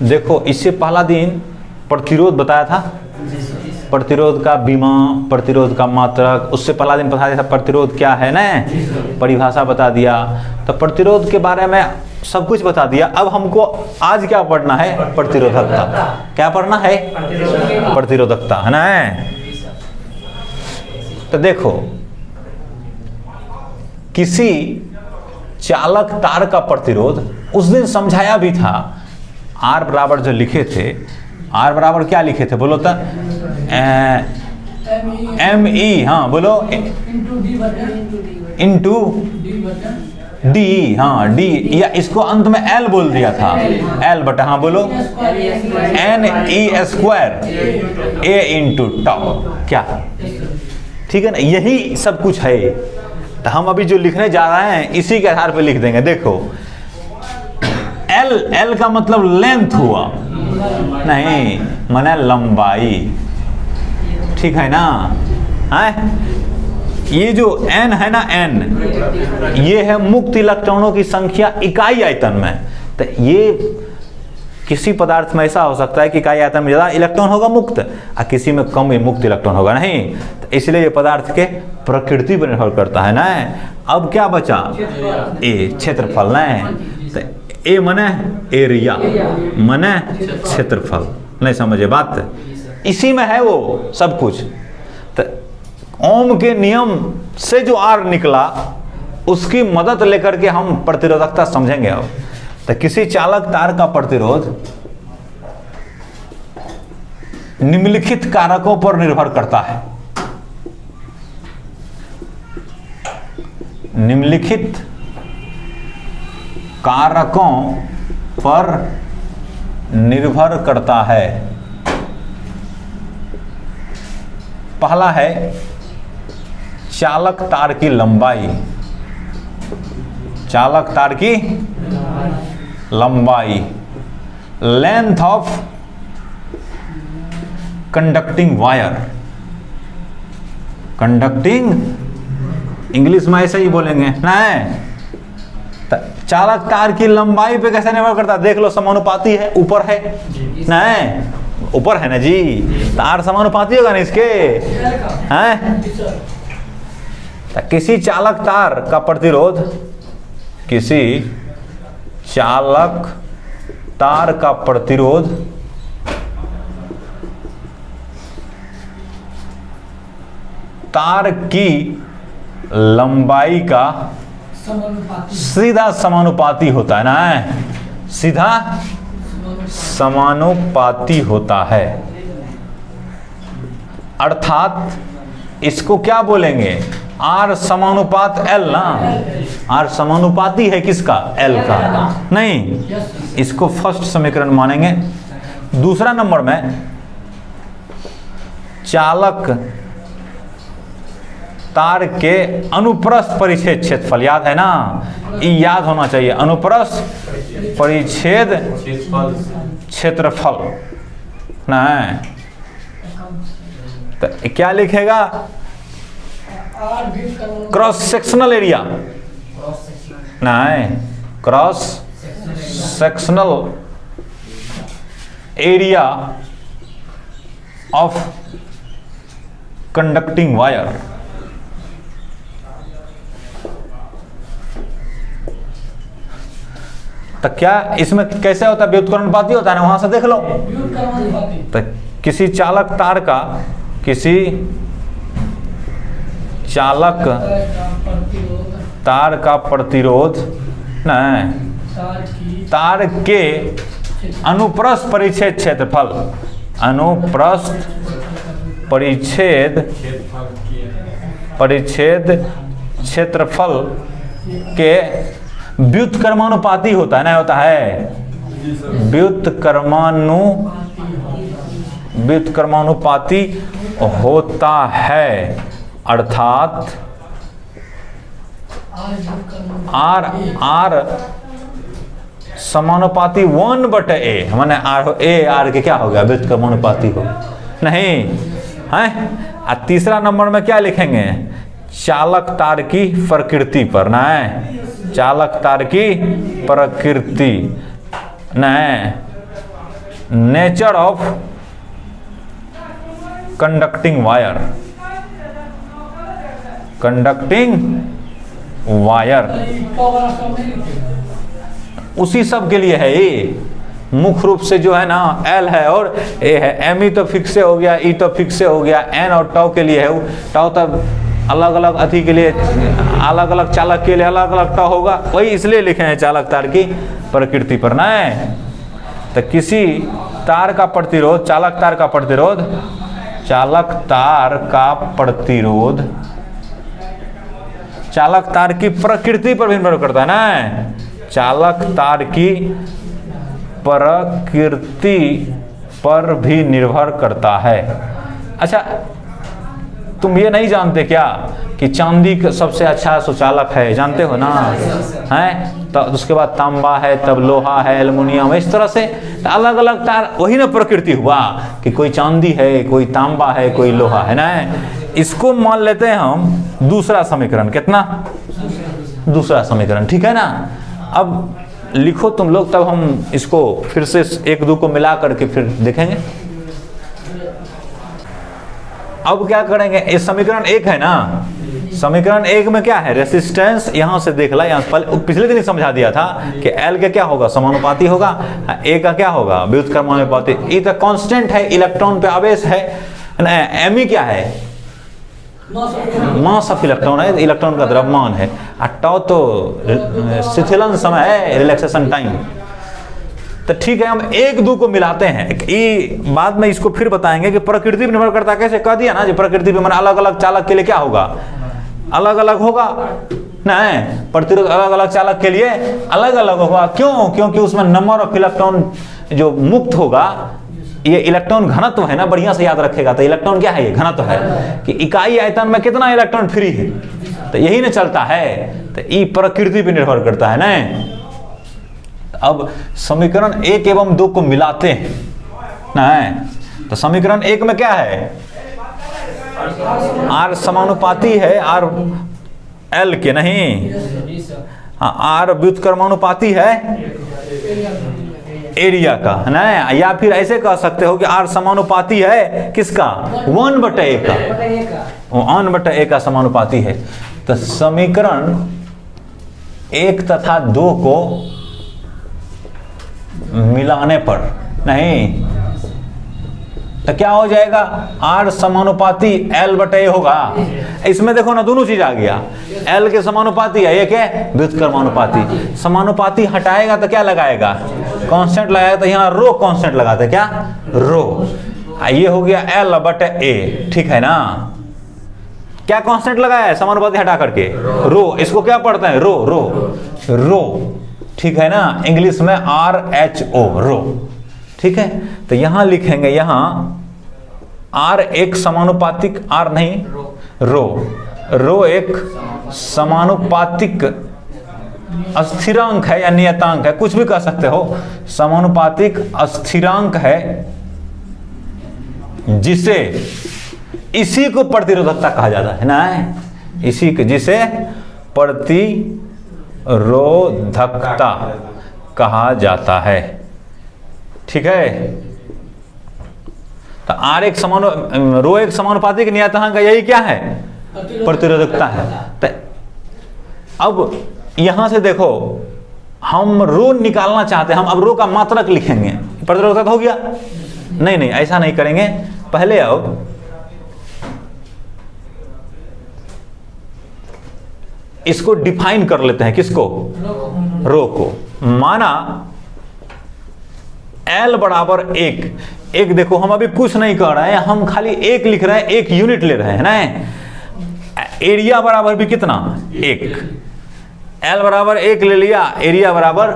देखो इससे पहला दिन प्रतिरोध बताया था, प्रतिरोध का बीमा, प्रतिरोध का मात्रक, उससे पहला दिन बता दिया था प्रतिरोध क्या है ना, परिभाषा बता दिया। तो प्रतिरोध के बारे में सब कुछ बता दिया। अब हमको आज क्या पढ़ना है, प्रतिरोधकता। क्या पढ़ना है, प्रतिरोधकता, है ना। तो देखो किसी चालक तार का प्रतिरोध उस दिन समझाया भी था। R बराबर जो लिखे थे, R बराबर क्या लिखे थे बोलो तो, ME, हाँ बोलो, इंटू डी, हाँ डी, या इसको अंत में L बोल दिया था, L बटा, हाँ बोलो, NE square A into tau, क्या, ठीक है ना। यही सब कुछ है। तो हम अभी जो लिखने जा रहे हैं इसी के आधार पर लिख देंगे। देखो L का मतलब लेंथ हुआ, नहीं माने लंबाई, ठीक है ना। है ये जो n है ना, n ये है मुक्त इलेक्ट्रॉनों की संख्या इकाई आयतन में। तो ये किसी पदार्थ में ऐसा हो सकता है कि इकाई आयतन में ज़्यादा इलेक्ट्रॉन होगा मुक्त और किसी में कम मुक्त इलेक्ट्रॉन होगा, नहीं। तो इसलिए ये पदार्थ के प्रकृति पर निर्भर करता है ना। अब क्या बचा, ए क्षेत्रफल ना। तो ए मने एरिया, मने क्षेत्रफल, नहीं समझे बात, इसी में है वो सब कुछ। तो ओम के नियम से जो आर निकला उसकी मदद लेकर के हम प्रतिरोधकता समझेंगे। अब तो किसी चालक तार का प्रतिरोध निम्नलिखित कारकों पर निर्भर करता है। निम्नलिखित कारकों पर निर्भर करता है। पहला है चालक तार की लंबाई, चालक तार की लंबाई, length of conducting wire. Conducting English में ऐसे ही बोलेंगे ना। चालक तार की लंबाई पे कैसे निर्भर करता है, देख लो, समानुपाती है, ऊपर है ना, ऊपर है ना जी, तार समानुपाती होगा ना इसके, हैं। तो किसी चालक तार का प्रतिरोध, किसी चालक तार का प्रतिरोध तार की लंबाई का सीधा समानुपाती होता है ना, सीधा समानुपाती होता है। अर्थात इसको क्या बोलेंगे, आर समानुपात एल ना। आर समानुपाती है किसका, एल का, नहीं, इसको फर्स्ट समीकरण मानेंगे। दूसरा नंबर में चालक तार के अनुप्रस्थ परिच्छेद क्षेत्रफल, याद है ना, ये याद होना चाहिए, अनुप्रस्थ परिच्छेद क्षेत्रफल ना। तो क्या लिखेगा, क्रॉस सेक्शनल एरिया, नहीं, cross sectional area of conducting wire. तो क्या इसमें कैसे होता है, व्युत्क्रमणुपाती होता है ना, वहां से देख लो। तो किसी चालक तार का, किसी चालक तार का प्रतिरोध नहीं, तार के अनुप्रस्थ परिच्छेद क्षेत्रफल, अनुप्रस्थ परिच्छेद क्षेत्रफल के व्युत्क्रमानुपाती होता है ना, होता है व्युत्क्रमानुपाती होता है। अर्थात आर समानुपाती 1/a, माने आर के क्या हो गया, व्युत्क्रमानुपाती हो नहीं है। तीसरा नंबर में क्या लिखेंगे, चालक तार की प्रकृति पर ना है, चालक तार की प्रकृति न, nature of conducting wire, conducting wire उसी सब के लिए है ये। मुख्य रूप से जो है ना एल है और ए है, एम ई तो फिक्स हो गया, ई तो फिक्स हो गया, एन और टाउ के लिए है, टाउ तब अलग अलग अथी के लिए, अलग अलग चालक के लिए अलग अलग टाउ होगा, वही इसलिए लिखे हैं चालक तार की प्रकृति पर ना है। तो किसी तार का प्रतिरोध, चालक तार का प्रतिरोध, चालक तार का प्रतिरोध चालक तार की प्रकृति पर भी निर्भर करता है ना, चालक तार की प्रकृति पर भी निर्भर करता है। अच्छा, तुम ये नहीं जानते क्या कि चांदी का सबसे अच्छा सुचालक है, जानते हो ना, हैं? तो उसके बाद तांबा है, तब लोहा है, एल्युमिनियम है, इस तरह से अलग अलग तार, वही ना प्रकृति हुआ कि कोई चांदी है, कोई तांबा है, कोई लोहा है ना। इसको मान लेते हैं हम दूसरा समीकरण, कितना? दूसरा समीकरण, ठीक है ना। अब लिखो तुम लोग, तब हम इसको फिर से एक दो को मिला करके फिर देखेंगे। अब क्या करेंगे, इस समीकरण एक है ना, समीकरण एक में क्या है, रेसिस्टेंस, यहां से देख ला, यहाँ पिछले दिन ही समझा दिया था कि एल का क्या होगा, समानुपाती होगा, ए का क्या होगा, व्युत्क्रमानुपाती, ई तो कांस्टेंट है, इलेक्ट्रॉन पे आवेश है, एम ई क्या है, मास ऑफ इलेक्ट्रॉन है, इलेक्ट्रॉन का द्रव्यमान है, टाउ तो शिथिलन समय है, रिलैक्सेशन टाइम। तो ठीक है, हम एक दो को मिलाते हैं, ये बाद में इसको फिर बताएंगे कि प्रकृति पर निर्भर करता है। कैसे कह दिया ना जी, प्रकृति पे मैंने अलग अलग चालक के लिए क्या होगा, अलग अलग होगा नहीं, प्रतिरोध अलग अलग चालक के लिए अलग अलग होगा। क्यों? क्योंकि उसमें नंबर ऑफ इलेक्ट्रॉन जो मुक्त होगा, ये इलेक्ट्रॉन घनत्व है ना, बढ़िया से याद रखेगा। तो इलेक्ट्रॉन क्या है, ये घनत्व है कि इकाई आयतन में कितना इलेक्ट्रॉन फ्री है, तो यही ना चलता है। तो ये प्रकृति पे निर्भर करता है ना। अब समीकरण एक एवं दो को मिलाते हैं ना, तो समीकरण एक में क्या है, आर समानुपाती है आर एल के, नहीं हाँ, आर व्युत्क्रमानुपाती है एरिया का, है ना। या फिर ऐसे कह सकते हो कि आर समानुपाती है किसका, 1/a का, 1/a का समानुपाती है। तो समीकरण एक तथा दो को मिलाने पर नहीं, तो क्या हो जाएगा, आर समानुपाती L/A होगा। इसमें देखो ना, दोनों चीज आ गया, L के समानुपाती है, एक है व्युत्क्रमानुपाती। समानुपाती हटाएगा तो क्या लगाएगा, कांस्टेंट लगाएगा, तो यहाँ रो कांस्टेंट लगाते, क्या रो, ये हो गया L/A, ठीक है ना। क्या कांस्टेंट लगाया है समानुपाती हटा करके, रो। इसको क्या पढ़ते हैं, रो, रो, रो, ठीक है ना, इंग्लिश में RHO, रो, ठीक है। तो यहां लिखेंगे, यहां R एक समानुपातिक, R नहीं, रो एक समानुपातिक स्थिरांक है या नियतांक है, कुछ भी कह सकते हो, समानुपातिक स्थिरांक है, जिसे इसी को प्रतिरोधकता कहा जाता है ना, इसी को, जिसे प्रतिरोधकता कहा जाता है, ठीक है। तो आर एक रो एक समानुपातिक नियतांक का, यही क्या है, प्रतिरोधकता है। तो अब यहां से देखो, हम रो निकालना चाहते हैं, हम अब रो का मात्रक लिखेंगे, प्रतिरोधकता हो गया, नहीं नहीं ऐसा नहीं करेंगे, पहले अब इसको डिफाइन कर लेते हैं, किसको, रो को। माना L बराबर एक देखो, हम अभी कुछ नहीं कर रहे हैं, हम खाली एक लिख रहे हैं, एक यूनिट ले रहे हैं ना। एरिया बराबर भी कितना, एक, L बराबर एक ले लिया, एरिया बराबर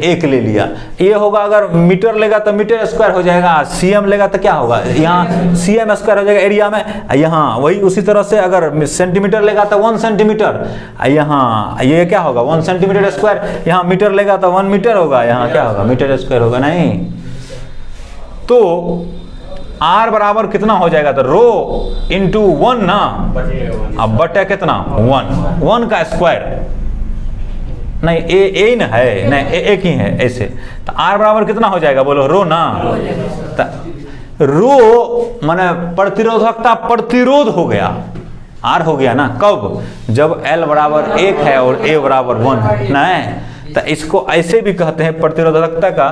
एक ले लिया। ये होगा, अगर मीटर लेगा तो मीटर स्क्वायर हो जाएगा, cm लेगा तो क्या होगा, यहाँ cm स्क्वायर हो जाएगा एरिया में, यहाँ वही उसी तरह से अगर सेंटीमीटर लेगा तो 1 सेंटीमीटर, यहाँ ये क्या होगा 1 सेंटीमीटर स्क्वायर, यहाँ मीटर लेगा तो 1 मीटर होगा, यहाँ क्या होगा मीटर स्क्वायर होगा, नहीं। तो R बराबर कितना हो जाएगा, तो रो इंटू 1 ना, अब बटे कितना 1 का स्क्वायर, नहीं ए न है, नहीं एक ही है ऐसे, तो आर बराबर कितना हो जाएगा बोलो, रो ना। रो माने प्रतिरोधकता, प्रतिरोध हो गया, आर हो गया ना, कब, जब एल बराबर 1 है और ए बराबर 1 है, नहीं तो इसको ऐसे भी कहते हैं, प्रतिरोधकता का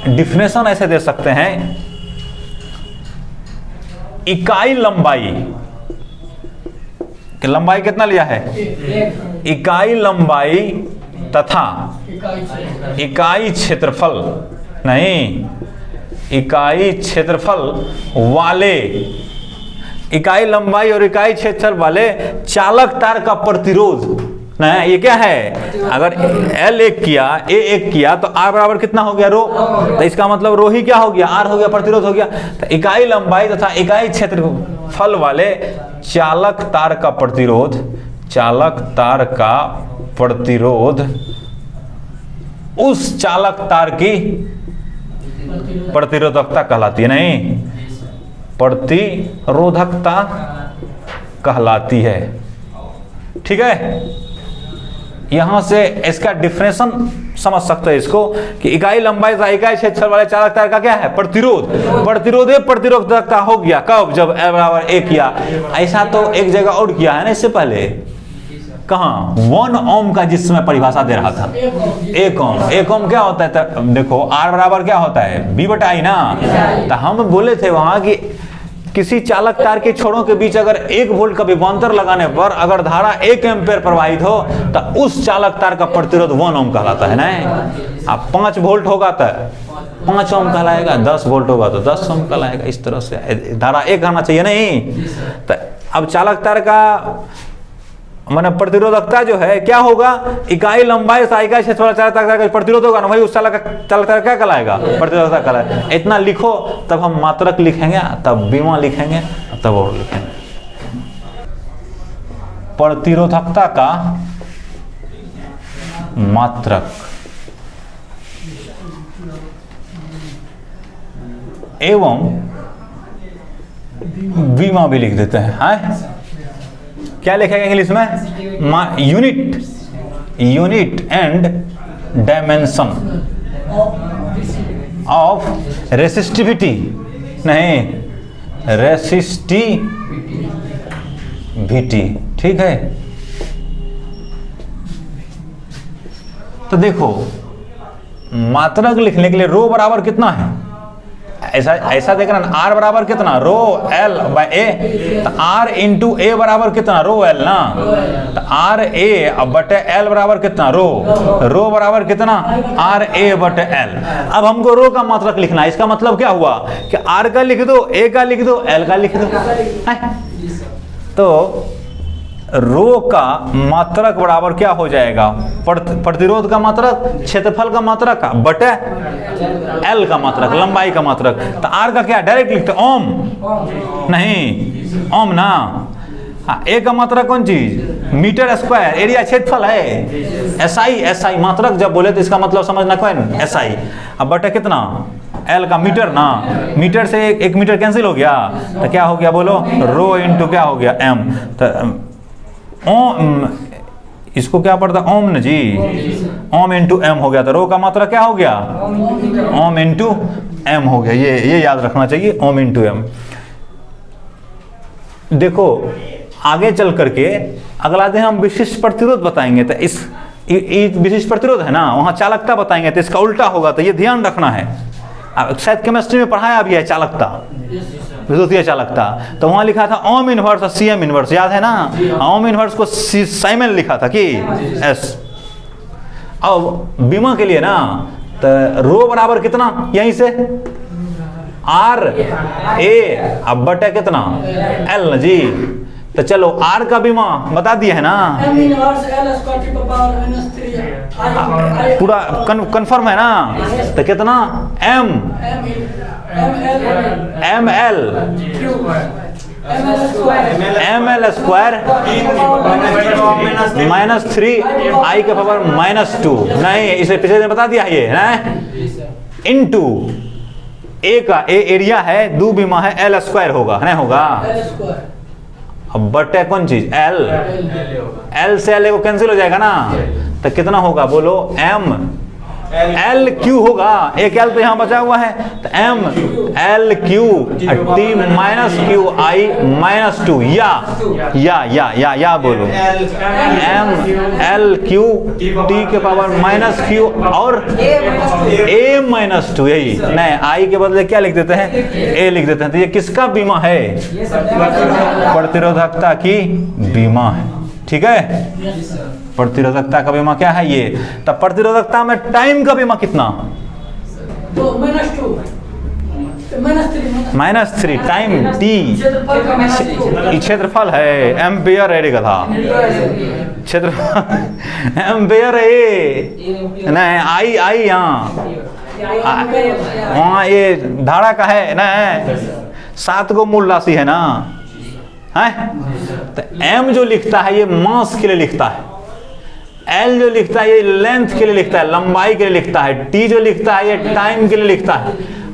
डिफिनेशन ऐसे दे सकते हैं, इकाई लंबाई, कि लंबाई कितना लिया है, इकाई लंबाई तथा इकाई क्षेत्रफल, नहीं इकाई क्षेत्रफल वाले, इकाई लंबाई और इकाई क्षेत्रफल वाले चालक तार का प्रतिरोध, नहीं ये क्या है, अगर L 1 किया, A 1 किया तो R बराबर कितना हो गया, रो, तो इसका मतलब रो ही क्या हो गया, R हो गया, प्रतिरोध हो गया। तो इकाई लंबाई तथा इकाई क्षेत्रफल वाले चालक तार का प्रतिरोध, चालक तार का प्रतिरोध उस चालक तार की प्रतिरोधकता कहलाती है, नहीं प्रतिरोधकता कहलाती है। ठीक है, यहां से इसका डिफरेंशन समझ सकते हैं इसको, कि इकाई लंबाई तथा इकाई क्षेत्रफल वाले चालक तार का क्या है, प्रतिरोध, प्रतिरोध प्रतिरोधकता हो गया कब, जब L बराबर 1 किया। ऐसा तो एक जगह और किया है ना इससे पहले, कहाँ, 1 ओम का जिस समय परिभाषा दे रहा था, 1 ओम, 1 ओम क्या होता है, तो देखो R बराबर क्या होता है, B/I ना, तो हम बोले थे वहां कि किसी चालक तार के छोरों के बीच अगर 1 वोल्ट का विभवांतर लगाने पर अगर धारा 1 एम्पीयर प्रवाहित हो तो उस चालक तार का प्रतिरोध 1 ओम कहलाता है ना। अब 5 वोल्ट होगा तो 5 ओम कहलाएगा, 10 वोल्ट होगा तो 10 ओम कहलाएगा, इस तरह से धारा 1 आना चाहिए, नहीं तो अब चालक तार का माने प्रतिरोधकता जो है क्या होगा, इकाई लंबाई तथा इकाई क्षेत्रफल चालक तार का प्रतिरोध होगा ना, वही उस चालक तार क्या कहलाएगा, प्रतिरोधकता कहलाएगा। इतना लिखो, तब हम मात्रक लिखेंगे, तब बीमा लिखेंगे, तब और लिखेंगे। प्रतिरोधकता का मात्रक एवं बीमा भी लिख देते हैं, क्या लिखेगा इंग्लिश में, unit and dimension of resistivity, नहीं रेसिस्टिविटी, ठीक है। तो देखो मात्रक लिखने के लिए रो बराबर कितना है, ऐसा देखना, R बराबर कितना, रो L बाय A, तो R इंटू A बराबर कितना, रो L ना, तो R A बटे L बराबर कितना, रो बराबर कितना, R A बटे L। अब हमको रो का मात्रक लिखना है, इसका मतलब क्या हुआ कि R का लिख दो, A का लिख दो, L का लिख दो, तो रो का मात्रक बराबर क्या हो जाएगा, प्रतिरोध का मात्रक, क्षेत्रफल का मात्रक बटे L का मात्रक, लंबाई का मात्रक। तो R का क्या डायरेक्ट लिखते ओम, नहीं ओम ना, A का मात्रक कौन चीज, मीटर स्क्वायर, एरिया क्षेत्रफल है, SI मात्रक जब बोले तो इसका मतलब समझना कौन, SI, अब बटे कितना L का मीटर ना, मीटर से 1 मीटर कैंसिल हो गया, तो क्या हो गया बोलो, रो इंटू क्या हो गया M, तो ओम, इसको क्या पड़ता ओम न जी, ओम इंटू एम हो गया, तो रो का मात्रा क्या हो गया, ओम इंटू एम हो गया, ये याद रखना चाहिए, ओम इंटू एम। देखो आगे चल करके अगला दिन हम विशिष्ट प्रतिरोध बताएंगे, तो इस विशिष्ट प्रतिरोध है ना, वहां चालकता बताएंगे, तो इसका उल्टा होगा, तो ये ध्यान रखना है। शायद केमिस्ट्री में पढ़ाया भी है चालकता, विद्युतीय चालकता, तो वहां लिखा था ओम इनवर्स और सीएम इनवर्स, याद है ना, ओम इनवर्स को साइमन लिखा था कि एस। अब बीमा के लिए ना, तो रो बराबर कितना, यहीं से R A अब बटे कितना L न जी, तो चलो R का बीमा बता दिया है ना, पूरा कंफर्म है ना, तो कितना ML स्क्वायर -3 I के पावर -2, नहीं इसे पिछले दिन बता दिया ये है, इनटू A का A एरिया है, 2 बीमा है, L स्क्वायर होगा, नहीं होगा, अब बटे कौन चीज एल, एल से एल को कैंसिल हो जाएगा ना, तो कितना होगा बोलो, एम एल क्यू होगा, एक एल तो यहाँ बचा हुआ है, तो M L Q T minus Q I minus 2, या बोलो एम एल क्यू टी के पावर माइनस क्यू और ए माइनस 2, यही नहीं, आई के बदले क्या लिख देते हैं, ए लिख देते हैं। तो ये किसका बीमा है, प्रतिरोधकता की बीमा है, ठीक है। प्रतिरोधकता का बीमा क्या है ये, तब प्रतिरोधकता में टाइम का बीमा कितना, -3 टाइम टी, क्षेत्रफल है, एम्पियर है का था क्षेत्रफल एम्पियर है नहीं, आई यहाँ वहाँ ये धारा का है ना, 7 गो मूल राशि है ना, है तो एम जो लिखता है ये मास के लिए लिखता है, एल जो लिखता है ये लेंथ के लिए लिखता है, लंबाई के लिए लिखता है, टी जो लिखता है ये टाइम के लिए लिखता है,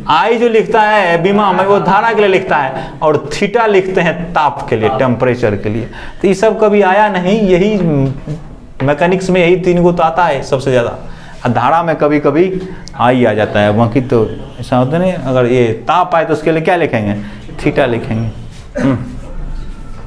आई जो लिखता है बीमा में वो धारा के लिए लिखता है, और थीटा लिखते हैं ताप के लिए, टेम्परेचर के लिए। तो ये सब कभी आया नहीं, यही मैकेनिक्स में यही 3 गो तो आता है सबसे ज़्यादा, धारा में कभी कभी आई आ जाता है, बाकी तो ऐसा होता नहीं। अगर ये ताप आए तो उसके लिए क्या लिखेंगे, थीटा लिखेंगे।